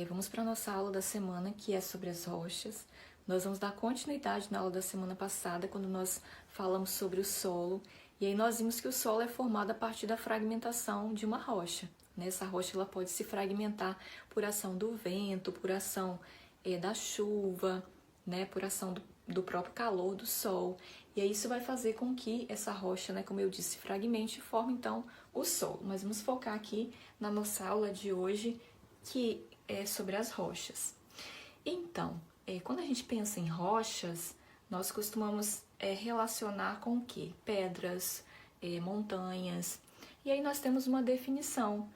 Vamos para a nossa aula da semana, que é sobre as rochas. Nós vamos dar continuidade na aula da semana passada, quando nós falamos sobre o solo. E aí nós vimos que o solo é formado a partir da fragmentação de uma rocha. Essa rocha ela pode se fragmentar por ação do vento, por ação da chuva, por ação do próprio calor do sol. E aí isso vai fazer com que essa rocha, como eu disse, fragmente e forme então o solo. Mas vamos focar aqui na nossa aula de hoje, que é sobre as rochas. Então, quando a gente pensa em rochas, nós costumamos relacionar com o quê? Pedras, montanhas. E aí nós temos uma definição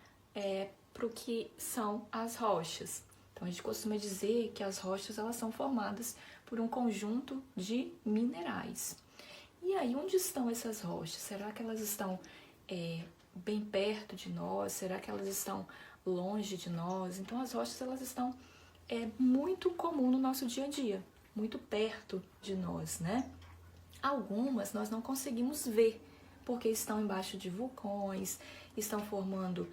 para o que são as rochas. Então, a gente costuma dizer que as rochas elas são formadas por um conjunto de minerais. E aí, onde estão essas rochas? Será que elas estão bem perto de nós? Será que elas estão longe de nós? Então, as rochas elas estão muito comum no nosso dia a dia, muito perto de nós, Algumas nós não conseguimos ver, porque estão embaixo de vulcões, estão formando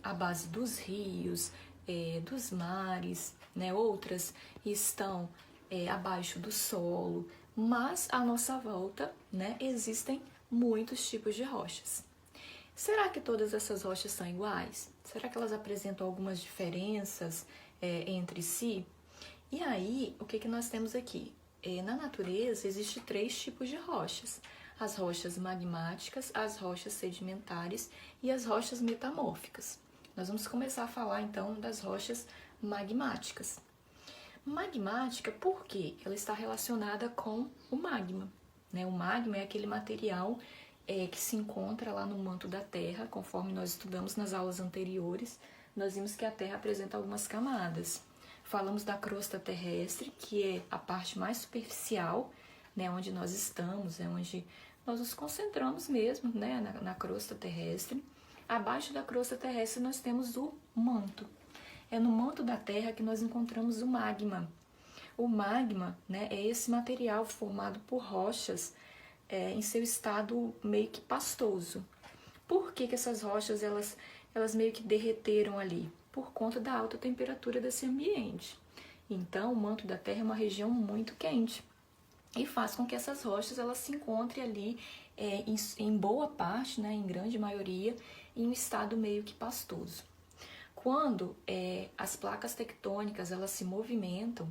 a base dos rios, dos mares, Outras estão abaixo do solo, mas à nossa volta, existem muitos tipos de rochas. Será que todas essas rochas são iguais? Será que elas apresentam algumas diferenças entre si? E aí, o que nós temos aqui? Na natureza, existem 3 tipos de rochas. As rochas magmáticas, as rochas sedimentares e as rochas metamórficas. Nós vamos começar a falar, então, das rochas magmáticas. Magmática, por quê? Ela está relacionada com o magma. O magma é aquele material que se encontra lá no manto da Terra, conforme nós estudamos nas aulas anteriores. Nós vimos que a Terra apresenta algumas camadas. Falamos da crosta terrestre, que é a parte mais superficial, onde nós estamos, onde nós nos concentramos mesmo, na crosta terrestre. Abaixo da crosta terrestre nós temos o manto. É no manto da Terra que nós encontramos o magma. O magma, é esse material formado por rochas em seu estado meio que pastoso. Por que essas rochas elas meio que derreteram ali? Por conta da alta temperatura desse ambiente. Então, o manto da Terra é uma região muito quente e faz com que essas rochas elas se encontrem ali em boa parte, em grande maioria, em um estado meio que pastoso. Quando as placas tectônicas elas se movimentam,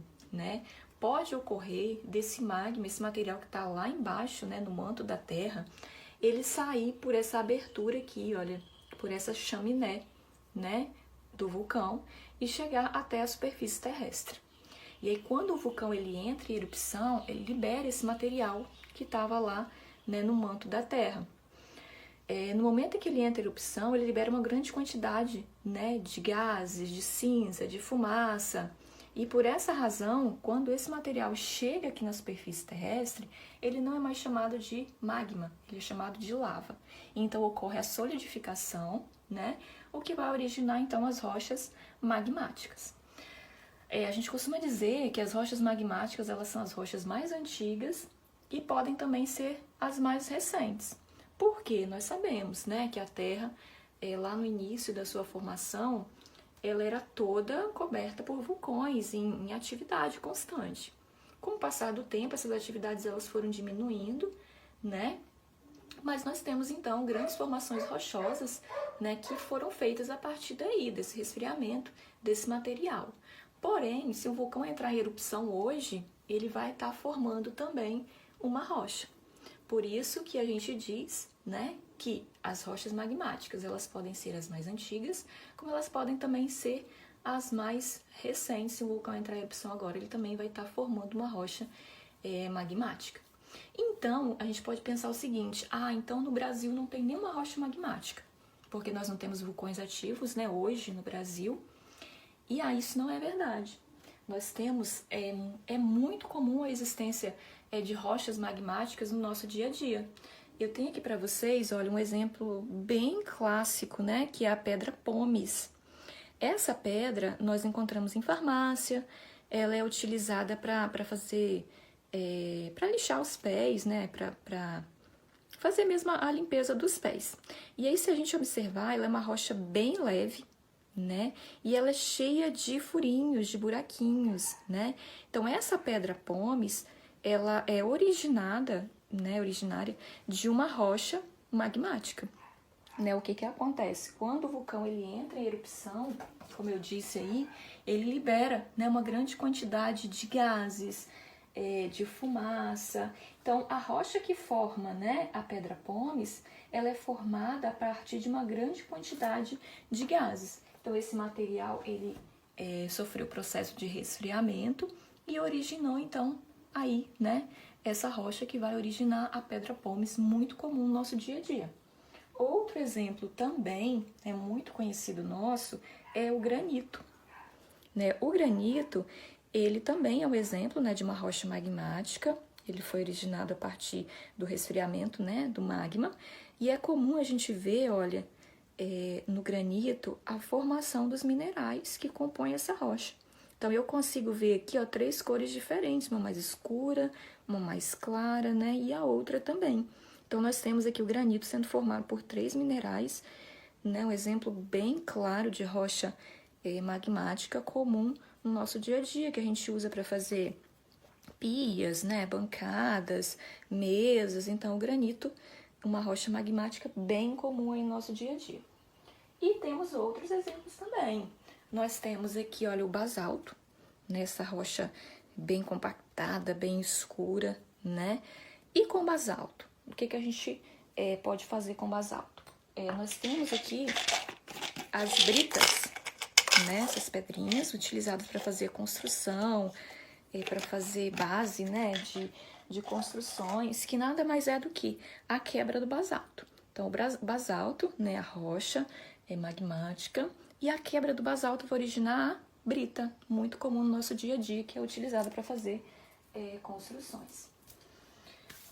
pode ocorrer desse magma, esse material que está lá embaixo, no manto da Terra, ele sair por essa abertura aqui, olha, por essa chaminé, do vulcão e chegar até a superfície terrestre. E aí, quando o vulcão ele entra em erupção, ele libera esse material que estava lá, no manto da Terra. No momento em que ele entra em erupção, ele libera uma grande quantidade, de gases, de cinza, de fumaça. E por essa razão, quando esse material chega aqui na superfície terrestre, ele não é mais chamado de magma, ele é chamado de lava. Então ocorre a solidificação, o que vai originar então as rochas magmáticas. A gente costuma dizer que as rochas magmáticas elas são as rochas mais antigas e podem também ser as mais recentes. Por quê? Nós sabemos, que a Terra, lá no início da sua formação, ela era toda coberta por vulcões em atividade constante. Com o passar do tempo, essas atividades elas foram diminuindo, Mas nós temos, então, grandes formações rochosas, que foram feitas a partir daí, desse resfriamento, desse material. Porém, se o vulcão entrar em erupção hoje, ele vai estar formando também uma rocha. Por isso que a gente diz, que as rochas magmáticas, elas podem ser as mais antigas, como elas podem também ser as mais recentes. Se o vulcão entrar em erupção agora, ele também vai estar formando uma rocha magmática. Então, a gente pode pensar o seguinte, então no Brasil não tem nenhuma rocha magmática, porque nós não temos vulcões ativos, hoje no Brasil, e isso não é verdade. Nós temos, é muito comum a existência de rochas magmáticas no nosso dia a dia. Eu tenho aqui para vocês, olha, um exemplo bem clássico, que é a pedra pómez. Essa pedra nós encontramos em farmácia, ela é utilizada para fazer... para lixar os pés, para fazer mesmo a limpeza dos pés. E aí, se a gente observar, ela é uma rocha bem leve, né? E ela é cheia de furinhos, de buraquinhos, né? Então, essa pedra pómez, ela é originária de uma rocha magmática, né? O que acontece? Quando o vulcão ele entra em erupção, como eu disse aí, ele libera, né, uma grande quantidade de gases, de fumaça. Então, a rocha que forma, né, a pedra pómez, ela é formada a partir de uma grande quantidade de gases. Então, esse material ele sofreu processo de resfriamento e originou, então, aí, né, essa rocha que vai originar a pedra pómez, muito comum no nosso dia a dia. Outro exemplo também muito conhecido nosso é o granito, né? O granito, ele também é um exemplo, né, de uma rocha magmática. Ele foi originado a partir do resfriamento, né, do magma. E é comum a gente ver, olha, no granito, a formação dos minerais que compõem essa rocha. Então, eu consigo ver aqui, ó, 3 cores diferentes, uma mais escura, uma mais clara, né, e a outra também. Então, nós temos aqui o granito sendo formado por 3 minerais, né, um exemplo bem claro de rocha magmática comum no nosso dia a dia, que a gente usa para fazer pias, né, bancadas, mesas. Então, o granito, uma rocha magmática bem comum aí no nosso dia a dia. E temos outros exemplos também. Nós temos aqui, olha, o basalto, né, essa rocha bem compactada, bem escura, né? E com basalto, o que a gente pode fazer com basalto? Nós temos aqui as britas, né, essas pedrinhas utilizadas para fazer construção, para fazer base, né, de construções, que nada mais é do que a quebra do basalto. Então, o basalto, né, a rocha magmática, e a quebra do basalto vai originar a brita, muito comum no nosso dia a dia, que é utilizada para fazer construções.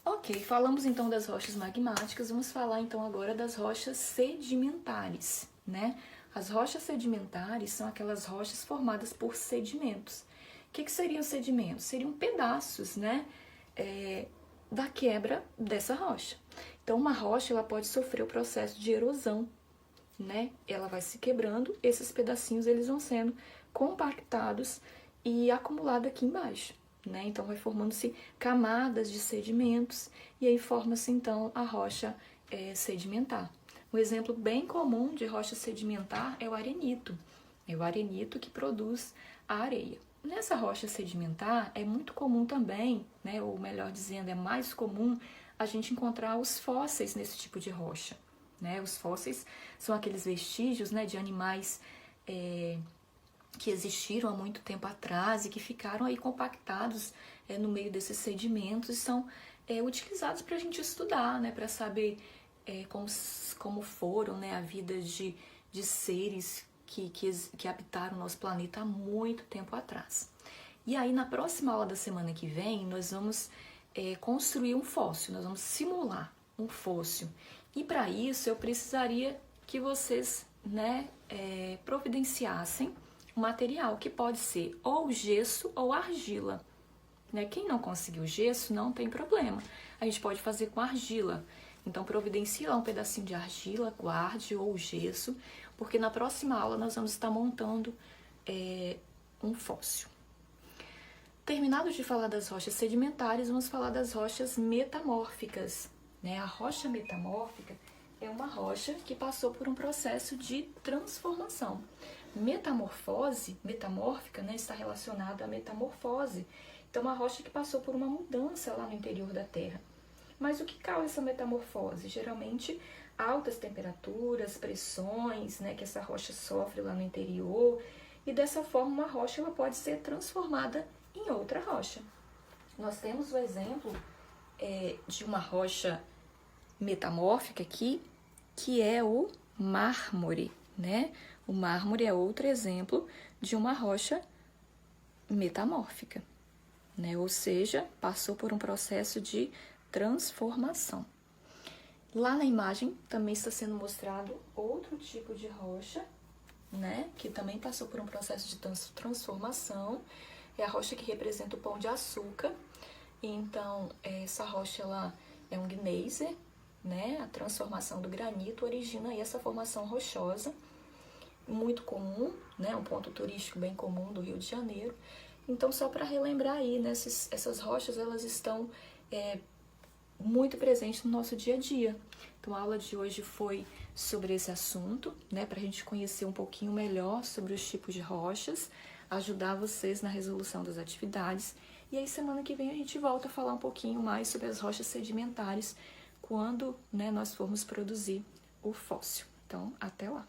Ok, falamos então das rochas magmáticas, vamos falar então agora das rochas sedimentares, né? As rochas sedimentares são aquelas rochas formadas por sedimentos. O que seriam sedimentos? Seriam pedaços, né, da quebra dessa rocha. Então, uma rocha ela pode sofrer o processo de erosão, né? Ela vai se quebrando, esses pedacinhos eles vão sendo compactados e acumulados aqui embaixo, né? Então, vai formando-se camadas de sedimentos e aí forma-se, então, a rocha sedimentar. Um exemplo bem comum de rocha sedimentar é o arenito. É o arenito que produz a areia. Nessa rocha sedimentar, é muito comum também, né, ou melhor dizendo, é mais comum a gente encontrar os fósseis nesse tipo de rocha. Né? Os fósseis são aqueles vestígios, né, de animais que existiram há muito tempo atrás e que ficaram aí compactados no meio desses sedimentos e são utilizados para a gente estudar, né, para saber como foram, né, a vida de seres que habitaram o nosso planeta há muito tempo atrás. E aí, na próxima aula da semana que vem, nós vamos construir um fóssil, nós vamos simular um fóssil. E para isso, eu precisaria que vocês, né, providenciassem um material que pode ser ou gesso ou argila. Né? Quem não conseguiu gesso, não tem problema. A gente pode fazer com argila. Então, providencie lá um pedacinho de argila, guarde ou gesso, porque na próxima aula nós vamos estar montando um fóssil. Terminado de falar das rochas sedimentares, vamos falar das rochas metamórficas. Né? A rocha metamórfica é uma rocha que passou por um processo de transformação. Metamórfica, né, está relacionada à metamorfose. Então, uma rocha que passou por uma mudança lá no interior da Terra. Mas o que causa essa metamorfose? Geralmente, altas temperaturas, pressões, né, que essa rocha sofre lá no interior. E dessa forma, uma rocha ela pode ser transformada em outra rocha. Nós temos o exemplo de uma rocha metamórfica aqui, que é o mármore, né? O mármore é outro exemplo de uma rocha metamórfica, né? Ou seja, passou por um processo de transformação. Lá na imagem também está sendo mostrado outro tipo de rocha, né? Que também passou por um processo de transformação. É a rocha que representa o pão de açúcar. Então, essa rocha ela é um gneise, né? A transformação do granito origina aí essa formação rochosa. muito comum, né? Um ponto turístico bem comum do Rio de Janeiro. Então, só para relembrar aí, né? Essas rochas, elas estão muito presentes no nosso dia a dia. Então, a aula de hoje foi sobre esse assunto, né? Para a gente conhecer um pouquinho melhor sobre os tipos de rochas, ajudar vocês na resolução das atividades. E aí, semana que vem, a gente volta a falar um pouquinho mais sobre as rochas sedimentares, quando, né, nós formos produzir o fóssil. Então, até lá!